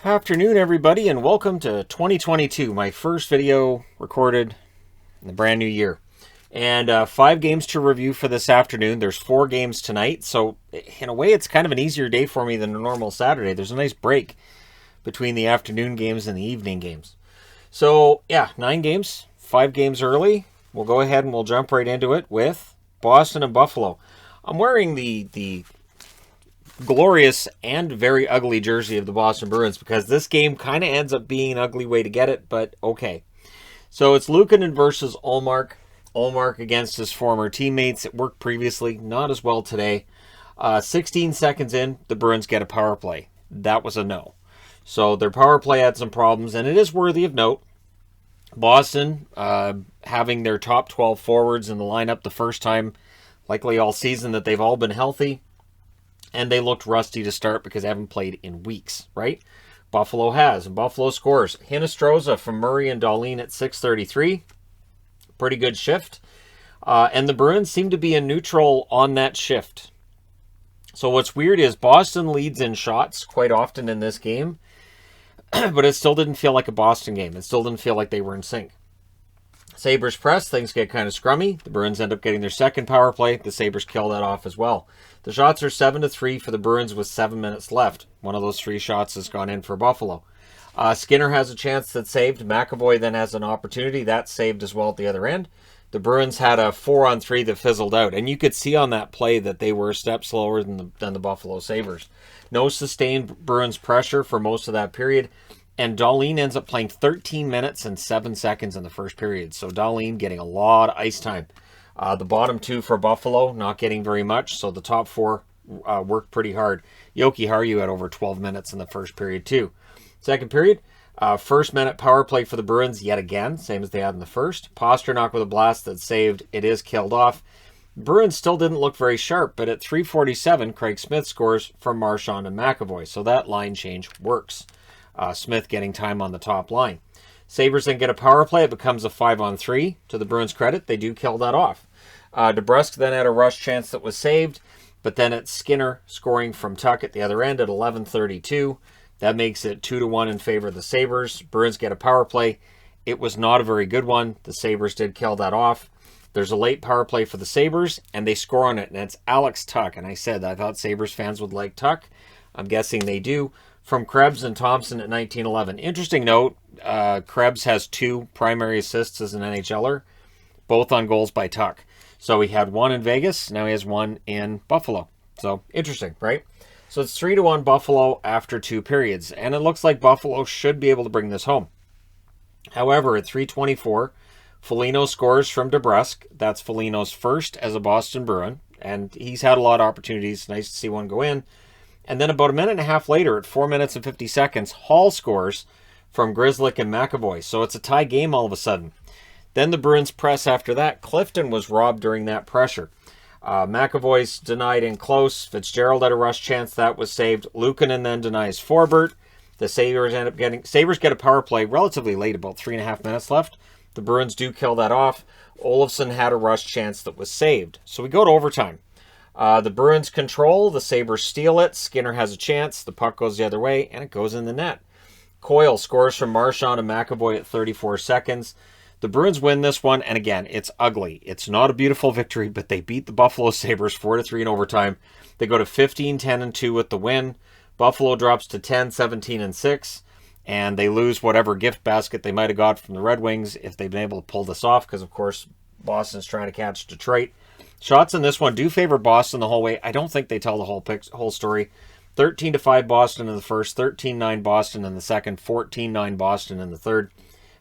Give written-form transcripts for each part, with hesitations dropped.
Afternoon, everybody, and welcome to 2022, my first video recorded in the brand new year. And 5 games to review for this afternoon. There's 4 games tonight, so in a way it's kind of an easier day for me than a normal Saturday. There's a nice break between the afternoon games and the evening games. So yeah, 9 games, 5 games early. We'll go ahead and we'll jump right into it with Boston and Buffalo. I'm wearing the glorious and very ugly jersey of the Boston Bruins because this game kind of ends up being an ugly way to get it, but okay. So it's Luukkonen versus Ullmark. Ullmark against his former teammates. It worked previously, not as well today. 16 seconds in, the Bruins get a power play. That was a no. So their power play had some problems, and it is worthy of note. Boston having their top 12 forwards in the lineup the first time, likely all season, that they've all been healthy. And they looked rusty to start because they haven't played in weeks, right? Buffalo has, and Buffalo scores. Hinostroza from Murray and Dahlin at 6:33. Pretty good shift. And the Bruins seem to be in neutral on that shift. So what's weird is Boston leads in shots quite often in this game, but it still didn't feel like a Boston game. It still didn't feel like they were in sync. Sabres press, things get kind of scrummy. The Bruins end up getting their second power play. The Sabres kill that off as well. The shots are 7-3 for the Bruins with 7 minutes left. One of those 3 shots has gone in for Buffalo. Skinner has a chance that's saved. McAvoy then has an opportunity. That's saved as well at the other end. The Bruins had a 4-on-3 that fizzled out. And you could see on that play that they were a step slower than the Buffalo Sabres. No sustained Bruins pressure for most of that period. And Dahlin ends up playing 13 minutes and 7 seconds in the first period. So Dahlin getting a lot of ice time. The bottom 2 for Buffalo not getting very much. So the top 4 worked pretty hard. Yoki Haru had over 12 minutes in the first period too. Second period, first minute power play for the Bruins yet again. Same as they had in the first. Pasternak with a blast that saved. It is killed off. Bruins still didn't look very sharp. But at 3:47, Craig Smith scores from Marchand and McAvoy. So that line change works. Smith getting time on the top line. Sabres then get a power play. It becomes a 5-on-3. To the Bruins' credit, they do kill that off. DeBrusk then had a rush chance that was saved, but then it's Skinner scoring from Tuck at the other end at 11:32. That makes it 2-1 in favor of the Sabres. Bruins get a power play. It was not a very good one. The Sabres did kill that off. There's a late power play for the Sabres, and they score on it, and it's Alex Tuck. And I said I thought Sabres fans would like Tuck. I'm guessing they do. From Krebs and Thompson at 19:11. Interesting note, Krebs has 2 primary assists as an NHLer, both on goals by Tuck. So he had 1 in Vegas, now he has 1 in Buffalo. So interesting, right? So it's 3-1 Buffalo after 2 periods, and it looks like Buffalo should be able to bring this home. However, at 3:24, Foligno scores from DeBrusk. That's Foligno's first as a Boston Bruin, and he's had a lot of opportunities. Nice to see one go in. And then about a minute and a half later, at 4 minutes and 50 seconds, Hall scores from Grzelcyk and McAvoy. So it's a tie game all of a sudden. Then the Bruins press after that. Clifton was robbed during that pressure. McAvoy's denied in close. Fitzgerald had a rush chance. That was saved. Luukkonen then denies Forbert. The Sabres end up getting... Sabres get a power play relatively late, about 3.5 minutes left. The Bruins do kill that off. Olofsson had a rush chance that was saved. So we go to overtime. The Bruins control, the Sabres steal it, Skinner has a chance, the puck goes the other way, and it goes in the net. Coyle scores from Marchand and McAvoy at 34 seconds. The Bruins win this one, and again, it's ugly. It's not a beautiful victory, but they beat the Buffalo Sabres 4-3 in overtime. They go to 15-10-2 with the win. Buffalo drops to 10-17-6, and they lose whatever gift basket they might have got from the Red Wings if they've been able to pull this off, because of course, Boston's trying to catch Detroit. Shots in this one do favor Boston the whole way. I don't think they tell the whole story. 13-5 Boston in the first, 13-9 Boston in the second, 14-9 Boston in the third.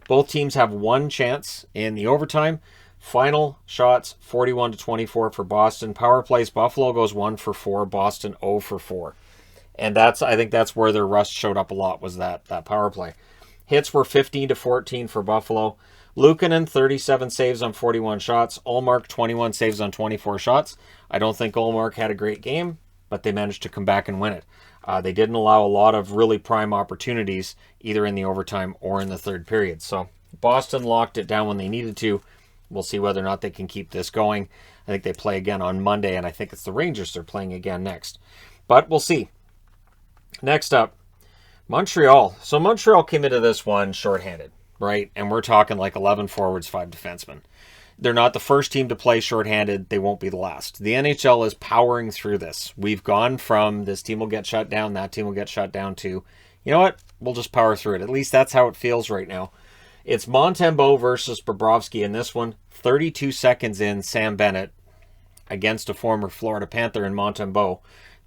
Both teams have 1 chance in the overtime. Final shots, 41-24 for Boston. Power plays, Buffalo goes 1 for 4, Boston 0 for 4. And I think that's where their rust showed up a lot, was that power play. Hits were 15-14 for Buffalo. Luukkonen, 37 saves on 41 shots. Ullmark, 21 saves on 24 shots. I don't think Ullmark had a great game, but they managed to come back and win it. They didn't allow a lot of really prime opportunities, either in the overtime or in the third period. So Boston locked it down when they needed to. We'll see whether or not they can keep this going. I think they play again on Monday, and I think it's the Rangers they're playing again next. But we'll see. Next up, Montreal. So Montreal came into this one shorthanded, right? And we're talking like 11 forwards, 5 defensemen. They're not the first team to play shorthanded. They won't be the last. The NHL is powering through this. We've gone from this team will get shut down, that team will get shut down to, you know what? We'll just power through it. At least that's how it feels right now. It's Montembeault versus Bobrovsky in this one. 32 seconds in, Sam Bennett against a former Florida Panther in Montembeault.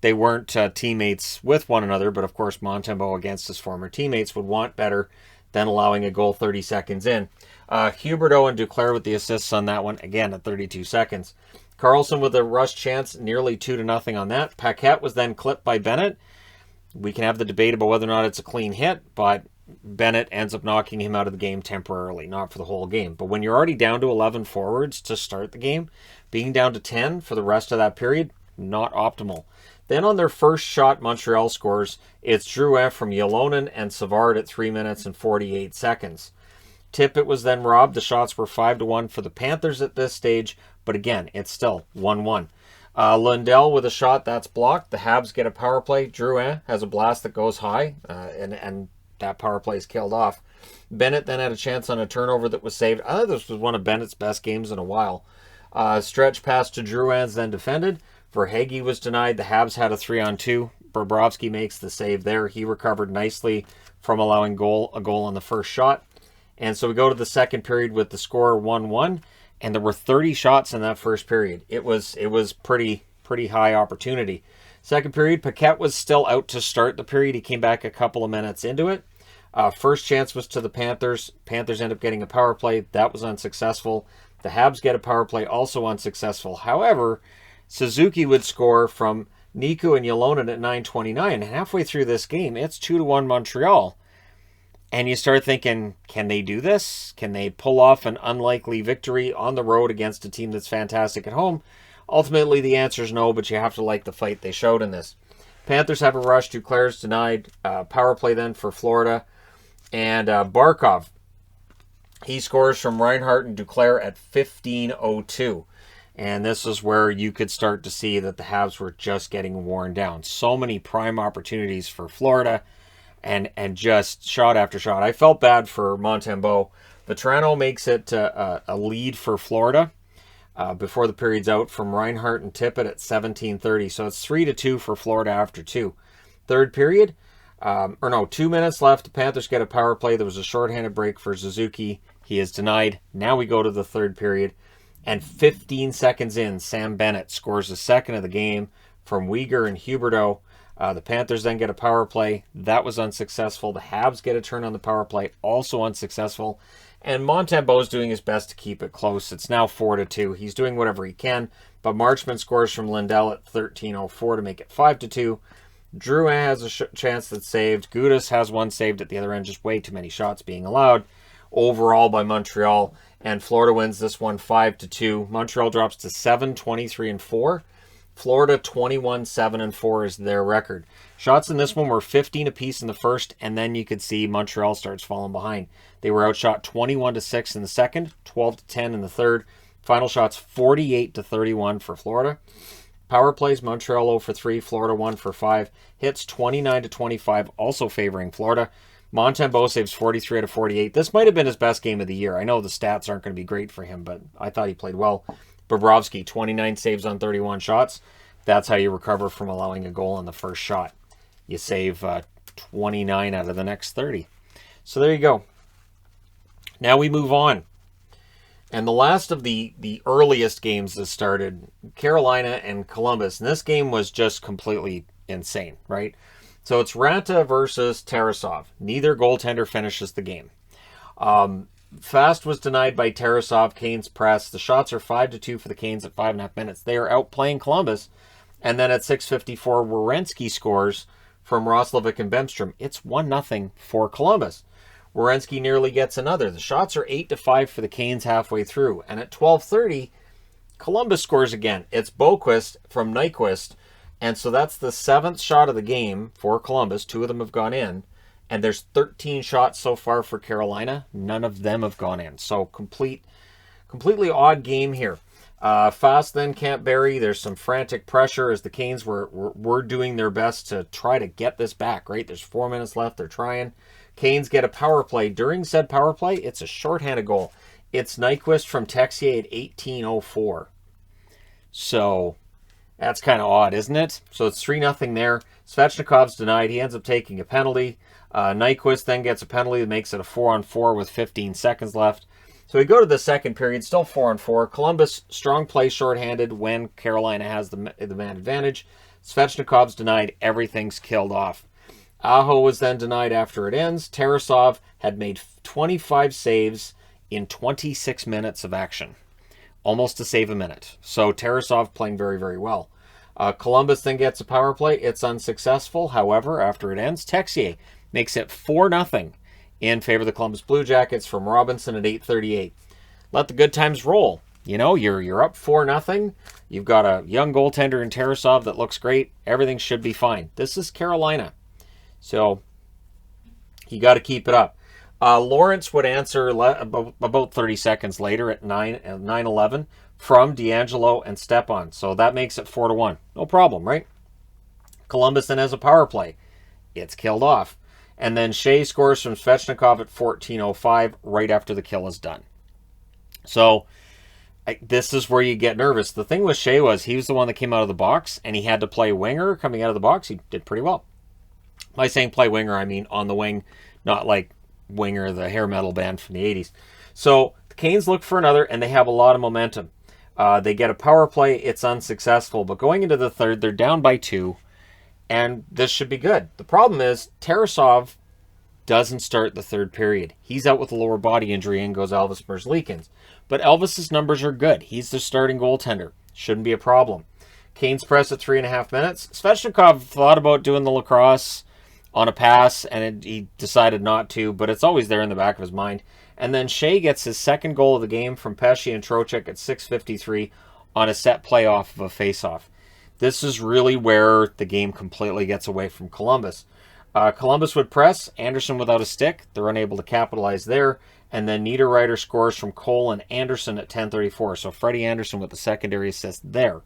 They weren't teammates with one another, but of course Montembeault against his former teammates would want better than allowing a goal 30 seconds in. Huberdeau and Duclair with the assists on that one, again at 32 seconds. Carlson with a rush chance, nearly 2-0 on that. Paquette was then clipped by Bennett. We can have the debate about whether or not it's a clean hit, but Bennett ends up knocking him out of the game temporarily, not for the whole game. But when you're already down to 11 forwards to start the game, being down to 10 for the rest of that period, not optimal. Then on their first shot, Montreal scores. It's Drouin from Ylonen and Savard at 3 minutes and 48 seconds. Tippett was then robbed. The shots were 5-1 for the Panthers at this stage, but again, it's still 1-1. Lundell with a shot that's blocked. The Habs get a power play. Drouin has a blast that goes high, and that power play is killed off. Bennett then had a chance on a turnover that was saved. I thought this was one of Bennett's best games in a while. Stretch pass to Drouin's then defended. Verhaeghe was denied. The Habs had a 3-on-2. Bobrovsky makes the save there. He recovered nicely from allowing a goal on the first shot. And so we go to the second period with the score 1-1. And there were 30 shots in that first period. It was pretty high opportunity. Second period, Paquette was still out to start the period. He came back a couple of minutes into it. First chance was to the Panthers. Panthers end up getting a power play. That was unsuccessful. The Habs get a power play, also unsuccessful. However, Suzuki would score from Niku and Ylonen at 9:29. And halfway through this game, it's 2-1 Montreal. And you start thinking, can they do this? Can they pull off an unlikely victory on the road against a team that's fantastic at home? Ultimately, the answer is no, but you have to like the fight they showed in this. Panthers have a rush. Duclair's denied. Power play then for Florida. And Barkov, he scores from Reinhart and Duclair at 15:02. And this is where you could start to see that the Habs were just getting worn down. So many prime opportunities for Florida and just shot after shot. I felt bad for Montembeault. Vetrano makes it a lead for Florida before the period's out from Reinhart and Tippett at 17:30. So it's 3-2 for Florida after 2. Third period, 2 minutes left. The Panthers get a power play. There was a shorthanded break for Suzuki. He is denied. Now we go to the third period. And 15 seconds in, Sam Bennett scores the second of the game from Weegar and Huberdeau. The Panthers then get a power play. That was unsuccessful. The Habs get a turn on the power play, also unsuccessful. And Montembeault's doing his best to keep it close. It's now 4-2. He's doing whatever he can. But Marchman scores from Lundell at 13:04 to make it 5-2. Drouin has a chance that's saved. Gudas has one saved at the other end. Just way too many shots being allowed overall by Montreal. And Florida wins this one 5-2. Montreal drops to 7-23-4. Florida 21-7-4 is their record. Shots in this one were 15 apiece in the first, and then you could see Montreal starts falling behind. They were outshot 21-6 in the second, 12-10 in the third. Final shots 48-31 for Florida. Power plays, Montreal 0 for 3, Florida 1 for 5. Hits 29-25, also favoring Florida. Montembeault saves 43 out of 48. This might have been his best game of the year. I know the stats aren't going to be great for him, but I thought he played well. Bobrovsky, 29 saves on 31 shots. That's how you recover from allowing a goal on the first shot. You save 29 out of the next 30. So there you go. Now we move on. And the last of the earliest games that started, Carolina and Columbus. And this game was just completely insane, right? So it's Ranta versus Tarasov. Neither goaltender finishes the game. Fast was denied by Tarasov. Canes press. The shots are 5-2 for the Canes at 5.5 minutes. They are outplaying Columbus. And then at 6:54, Werenski scores from Roslovic and Bemstrom. It's 1-0 for Columbus. Werenski nearly gets another. The shots are 8-5 for the Canes halfway through. And at 12:30, Columbus scores again. It's Boquist from Nyquist. And so that's the 7th shot of the game for Columbus. 2 of them have gone in. And there's 13 shots so far for Carolina. None of them have gone in. So completely odd game here. Fast then can't bury. There's some frantic pressure as the Canes were doing their best to try to get this back, right? There's 4 minutes left. They're trying. Canes get a power play. During said power play, it's a shorthanded goal. It's Nyquist from Texier at 18:04. So that's kind of odd, isn't it? So it's 3-0 there. Svechnikov's denied. He ends up taking a penalty. Nyquist then gets a penalty that makes it a 4-on-4 with 15 seconds left. So we go to the second period, still 4-on-4. Columbus, strong play shorthanded when Carolina has the man advantage. Svechnikov's denied. Everything's killed off. Aho was then denied after it ends. Tarasov had made 25 saves in 26 minutes of action. Almost a save a minute. So Tarasov playing very, very well. Columbus then gets a power play. It's unsuccessful. However, after it ends, Texier makes it 4-0 in favor of the Columbus Blue Jackets from Robinson at 8:38. Let the good times roll. You know, you're up 4-0. You've got a young goaltender in Tarasov that looks great. Everything should be fine. This is Carolina. So you got to keep it up. Lawrence would answer about 30 seconds later at 9:11 from D'Angelo and Stepan. So that makes it 4-1. No problem, right? Columbus then has a power play. It's killed off. And then Shea scores from Svechnikov at 14:05 right after the kill is done. So this is where you get nervous. The thing with Shea was he was the one that came out of the box, and he had to play winger coming out of the box. He did pretty well. By saying play winger, I mean on the wing, not like Winger, the hair metal band from the 80s. So the Canes look for another, and they have a lot of momentum. They get a power play. It's unsuccessful. But going into the third, they're down by 2, and this should be good. The problem is Tarasov doesn't start the third period. He's out with a lower body injury, and goes Elvis Merzlikins. But Elvis's numbers are good. He's the starting goaltender. Shouldn't be a problem. Canes press at 3.5 minutes. Svechnikov thought about doing the lacrosse on a pass, and he decided not to, but it's always there in the back of his mind. And then Shea gets his second goal of the game from Pesce and Trocheck at 6:53 on a set play off of a face-off. This is really where the game completely gets away from Columbus. Columbus would press, Anderson without a stick. They're unable to capitalize there. And then Niederreiter scores from Cole and Anderson at 10:34. So Freddie Anderson with the secondary assist there.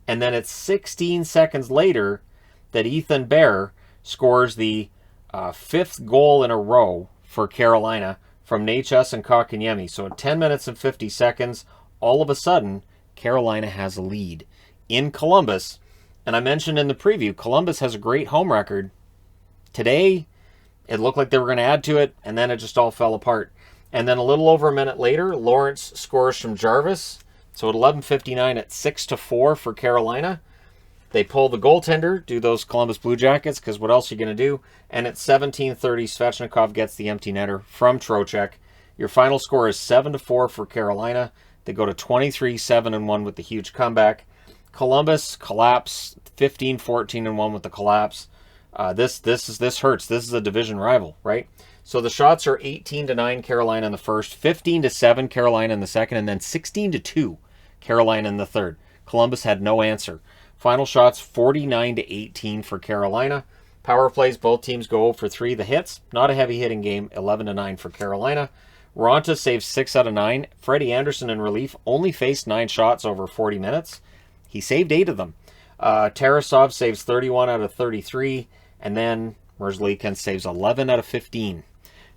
And then it's 16 seconds later that Ethan Bear scores the 5th goal in a row for Carolina from Nechus and Kotkaniemi. So at 10 minutes and 50 seconds, all of a sudden, Carolina has a lead in Columbus. And I mentioned in the preview, Columbus has a great home record. Today, it looked like they were going to add to it, and then it just all fell apart. And then a little over a minute later, Lawrence scores from Jarvis. So at 11:59 at 6-4 for Carolina. They pull the goaltender, do those Columbus Blue Jackets, because what else are you going to do? And at 17:30, Svechnikov gets the empty netter from Trocheck. Your final score is 7-4 for Carolina. They go to 23-7-1 with the huge comeback. Columbus collapse, 15-14-1 with the collapse. This hurts. This is a division rival, right? So the shots are 18-9 Carolina in the first, 15-7 Carolina in the second, and then 16-2 Carolina in the third. Columbus had no answer. Final shots 49-18 for Carolina. Power plays, both teams go 0 for 3. The hits, not a heavy hitting game, 11-9 for Carolina. Ronta saves 6 out of 9. Freddie Anderson in relief only faced 9 shots over 40 minutes. He saved 8 of them. Tarasov saves 31 out of 33, and then Merzlikins saves 11 out of 15.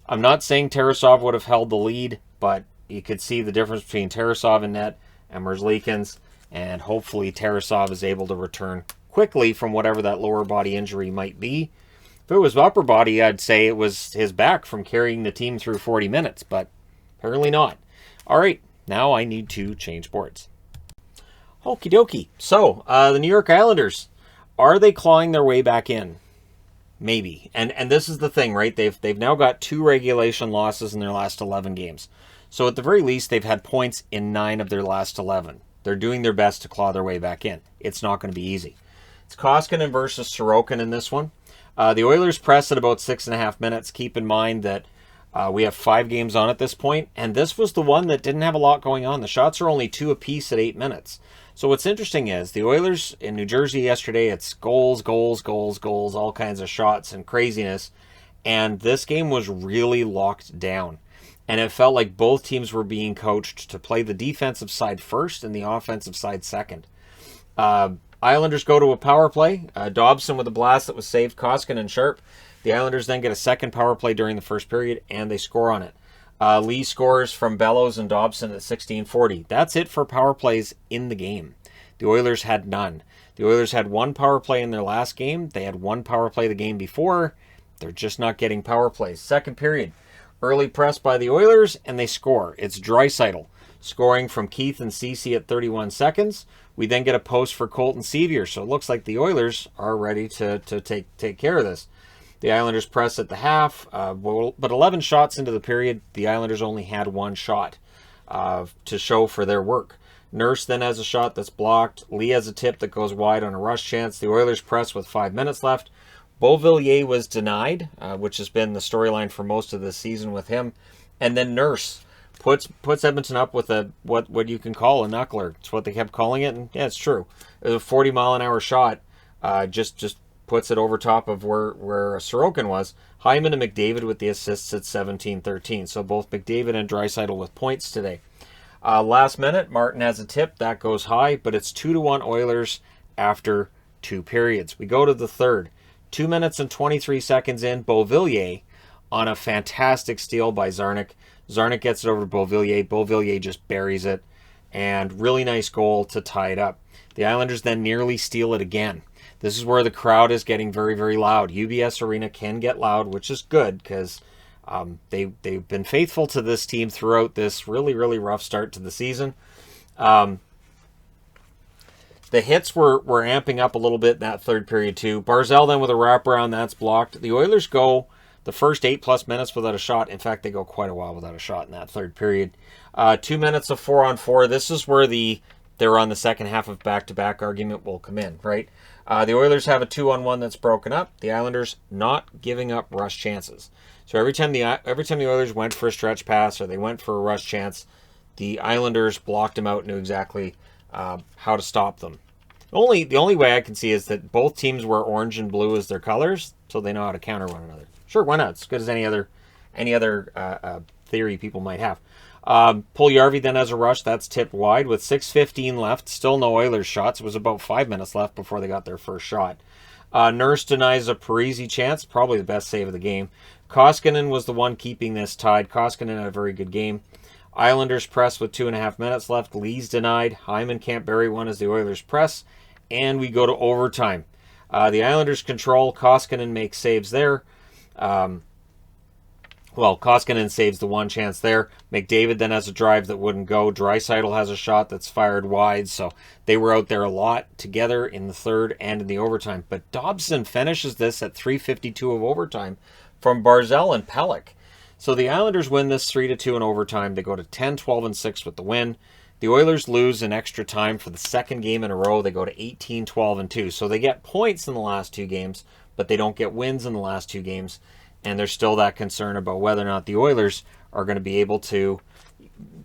I'm not saying Tarasov would have held the lead, but you could see the difference between Tarasov in net and Merzlikins, and hopefully Tarasov is able to return quickly from whatever that lower body injury might be. If it was upper body, I'd say it was his back from carrying the team through 40 minutes, but apparently not. All right, now I need to change boards. Okie dokie. So, the New York Islanders, are they clawing their way back in? Maybe. And this is the thing, right? They've now got 2 regulation losses in their last 11 games. So at the very least, they've had points in 9 of their last 11. They're doing their best to claw their way back in. It's not going to be easy. It's Koskinen versus Sorokin in this one. The Oilers press at about 6.5 minutes. Keep in mind that we have 5 games on at this point, and this was the one that didn't have a lot going on. The shots are only 2 apiece at 8 minutes. So what's interesting is the Oilers in New Jersey yesterday, it's goals, goals, goals, goals, all kinds of shots and craziness. And this game was really locked down. and it felt like both teams were being coached to play the defensive side first and the offensive side second. Islanders go to a power play. Dobson with a blast that was saved, Koskinen and Sharp. The Islanders then get a second power play during the first period, and they score on it. Lee scores from Bellows and Dobson at 16:40. That's it for power plays in the game. The Oilers had none. The Oilers had one power play in their last game. They had one power play the game before. They're just not getting power plays. Second period, early press by the Oilers, and they score. It's Draisaitl scoring from Keith and Ceci at 31 seconds. We then get a post for Colton Sevier, so it looks like the Oilers are ready to take care of this. The Islanders press at the half, but 11 shots into the period, the Islanders only had one shot to show for their work. Nurse then has a shot that's blocked. Lee has a tip that goes wide on a rush chance. The Oilers press with 5 minutes left. Beauvillier was denied, which has been the storyline for most of the season with him. And then Nurse puts Edmonton up with a what you can call a knuckler. It's what they kept calling it, and yeah, it's true. It was a 40-mile-an-hour shot. Just puts it over top of where Sorokin was. Hyman and McDavid with the assists at 17-13. So both McDavid and Draisaitl with points today. Last minute, Martin has a tip. That goes high, but it's 2-1 Oilers after 2 periods. We go to the third. 2 minutes and 23 seconds in, Beauvillier on a fantastic steal by Zarnik. Zarnik gets it over to Beauvillier. Beauvillier just buries it. And really nice goal to tie it up. The Islanders then nearly steal it again. This is where the crowd is getting very, very loud. UBS Arena can get loud, which is good because they've been faithful to this team throughout this really, really rough start to the season. The hits were amping up a little bit in that third period too. Barzal then with a wraparound, that's blocked. The Oilers go the first 8+ minutes without a shot. In fact, they go quite a while without a shot in that third period. 2 minutes of 4-on-4. This is where they're on the second half of back-to-back argument will come in, right? The Oilers have a 2-on-1 that's broken up. The Islanders not giving up rush chances. So every time the Oilers went for a stretch pass or they went for a rush chance, the Islanders blocked them out and knew exactly how to stop them. The only way I can see is that both teams wear orange and blue as their colors, so they know how to counter one another. Sure, why not? It's as good as any other theory people might have. Puljujarvi then has a rush. That's tipped wide with 6:15 left. Still no Oilers shots. It was about 5 minutes left before they got their first shot. Nurse denies a Parisi chance. Probably the best save of the game. Koskinen was the one keeping this tied. Koskinen had a very good game. Islanders press with 2.5 minutes left. Lee's denied. Hyman can't bury one as the Oilers press. And we go to overtime. The Islanders control. Koskinen makes saves there. Koskinen saves the one chance there. McDavid then has a drive that wouldn't go. Draisaitl has a shot that's fired wide. So they were out there a lot together in the third and in the overtime. But Dobson finishes this at 3:52 of overtime from Barzal and Pelech. So the Islanders win this 3-2 in overtime. They go to 10-12-6 with the win. The Oilers lose in extra time for the second game in a row. They go to 18-12-2. So they get points in the last 2 games, but they don't get wins in the last 2 games. And there's still that concern about whether or not the Oilers are going to be able to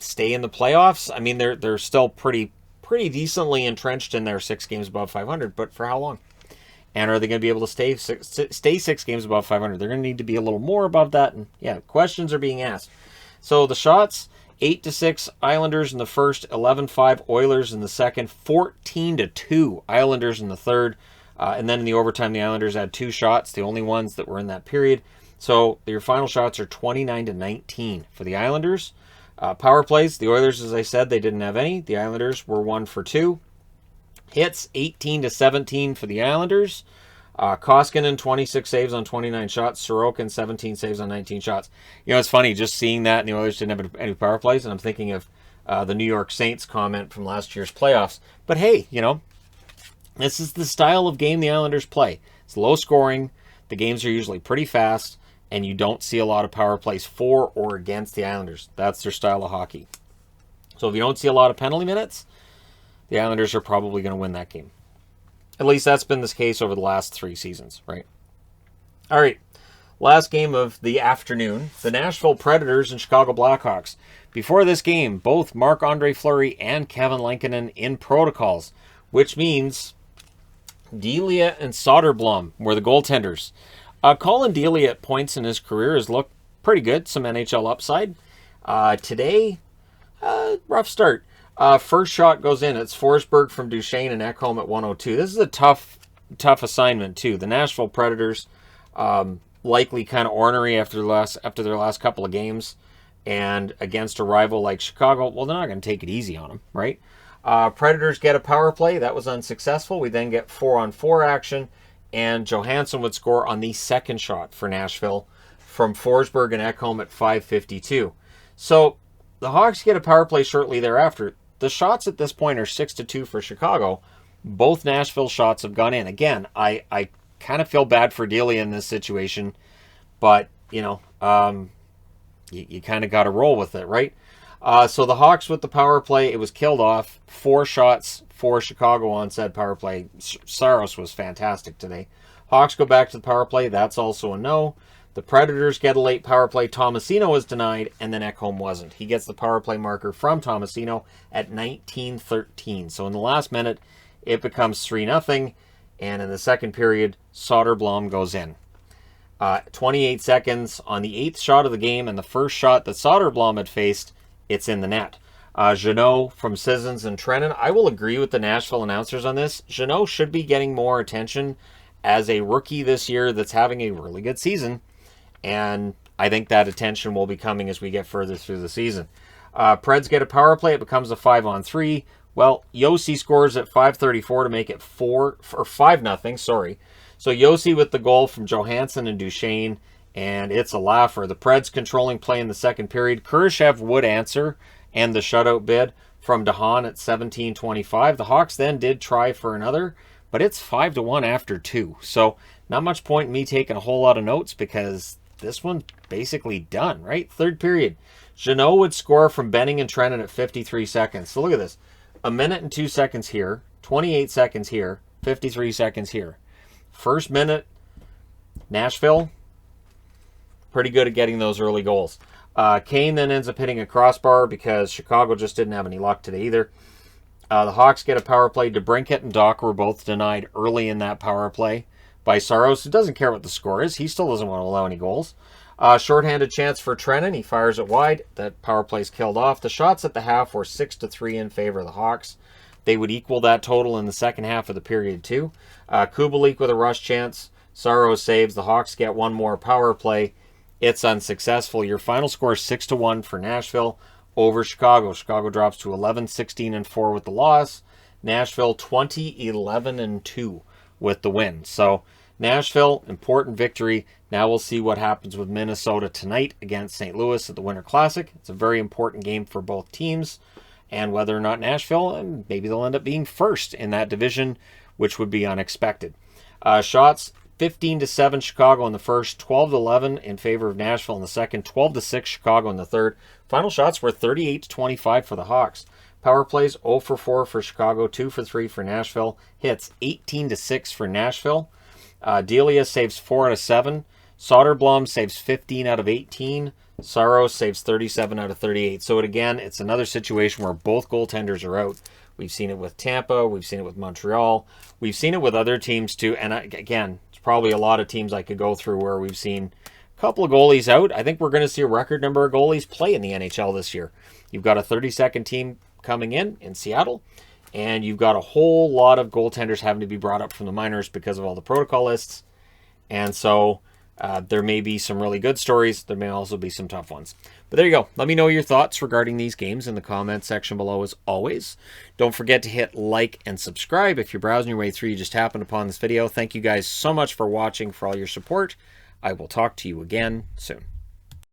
stay in the playoffs. I mean, they're still pretty decently entrenched in their 6 games above 500, but for how long? And are they going to be able to stay 6 games above 500? They're going to need to be a little more above that. And yeah, questions are being asked. So the shots, 8-6 Islanders in the first, 11-5 Oilers in the second, 14-2 Islanders in the third. And then in the overtime, the Islanders had 2 shots, the only ones that were in that period. So your final shots are 29-19 for the Islanders. Power plays, the Oilers, as I said, they didn't have any. The Islanders were 1 for 2. Hits, 18-17 for the Islanders. Koskinen, 26 saves on 29 shots. Sorokin, 17 saves on 19 shots. You know, it's funny, just seeing that, and the Oilers didn't have any power plays, and I'm thinking of the New York Saints comment from last year's playoffs. But hey, you know, this is the style of game the Islanders play. It's low scoring. The games are usually pretty fast, and you don't see a lot of power plays for or against the Islanders. That's their style of hockey. So if you don't see a lot of penalty minutes, the Islanders are probably going to win that game. At least that's been the case over the last 3 seasons, right? All right, last game of the afternoon, the Nashville Predators and Chicago Blackhawks. Before this game, both Marc-Andre Fleury and Kevin Lankinen in protocols, which means Delia and Soderblom were the goaltenders. Colin Delia at points in his career has looked pretty good, some NHL upside. Today, rough start. First shot goes in. It's Forsberg from Duchesne and Ekholm at 102. This is a tough assignment too. The Nashville Predators, likely kind of ornery after their last couple of games, and against a rival like Chicago, well, they're not going to take it easy on them, right? Predators get a power play. That was unsuccessful. We then get 4-on-4 action, and Johansson would score on the second shot for Nashville from Forsberg and Ekholm at 5:52. So the Hawks get a power play shortly thereafter. The shots at this point are 6-2 for Chicago. Both Nashville shots have gone in. Again, I kind of feel bad for Delia in this situation, but, you know, you kind of got to roll with it, right? So the Hawks with the power play, it was killed off. 4 shots for Chicago on said power play. Saros was fantastic today. Hawks go back to the power play. That's also a no. The Predators get a late power play. Tomasino was denied, and then Ekholm wasn't. He gets the power play marker from Tomasino at 19:13. So in the last minute, it becomes 3-0, and in the second period, Soderblom goes in. 28 seconds on the 8th shot of the game, and the first shot that Soderblom had faced, it's in the net. Jeannot from Sissons and Trennan. I will agree with the Nashville announcers on this. Jeannot should be getting more attention as a rookie this year that's having a really good season, and I think that attention will be coming as we get further through the season. Preds get a power play. It becomes a 5-on-3. Well, Yossi scores at 5:34 to make it 5-0. Sorry. So Yossi with the goal from Johansson and Duchesne, and it's a laugher. The Preds controlling play in the second period. Kurashev would answer, and the shutout bid from DeHaan at 17:25. The Hawks then did try for another, but it's 5-1 after 2. So not much point in me taking a whole lot of notes because this one's basically done, right? Third period. Jeannot would score from Benning and Trennan at 53 seconds. So look at this. 1 minute and 2 seconds here, 28 seconds here, 53 seconds here. First minute, Nashville, pretty good at getting those early goals. Kane then ends up hitting a crossbar because Chicago just didn't have any luck today either. The Hawks get a power play. DeBrincat and Doc were both denied early in that power play by Saros, who doesn't care what the score is. He still doesn't want to allow any goals. Shorthanded chance for Trennan. He fires it wide. That power play's killed off. The shots at the half were 6-3 in favor of the Hawks. They would equal that total in the second half of the period too. Kubalik with a rush chance. Saros saves. The Hawks get one more power play. It's unsuccessful. Your final score is 6-1 for Nashville over Chicago. Chicago drops to 11-16-4 with the loss. Nashville 20-11-2 with the win. So Nashville, important victory. Now we'll see what happens with Minnesota tonight against St. Louis at the Winter Classic. It's a very important game for both teams, and whether or not Nashville, and maybe they'll end up being first in that division, which would be unexpected. Shots, 15-7 Chicago in the first, 12-11 in favor of Nashville in the second, 12-6 Chicago in the third. Final shots were 38-25 for the Hawks. Power plays 0-4 for Chicago, 2-3 for Nashville. Hits 18-6 for Nashville. Delia saves 4 out of 7. Soderblom saves 15 out of 18. Saros saves 37 out of 38. So it's another situation where both goaltenders are out. We've seen it with Tampa. We've seen it with Montreal. We've seen it with other teams too. And again, it's probably a lot of teams I could go through where we've seen a couple of goalies out. I think we're going to see a record number of goalies play in the NHL this year. You've got a 32nd team coming in Seattle, and you've got a whole lot of goaltenders having to be brought up from the minors because of all the protocol lists. And so there may be some really good stories. There may also be some tough ones. But there you go. Let me know your thoughts regarding these games in the comments section below as always. Don't forget to hit like and subscribe if you're browsing your way through. You just happened upon this video. Thank you guys so much for watching, for all your support. I will talk to you again soon.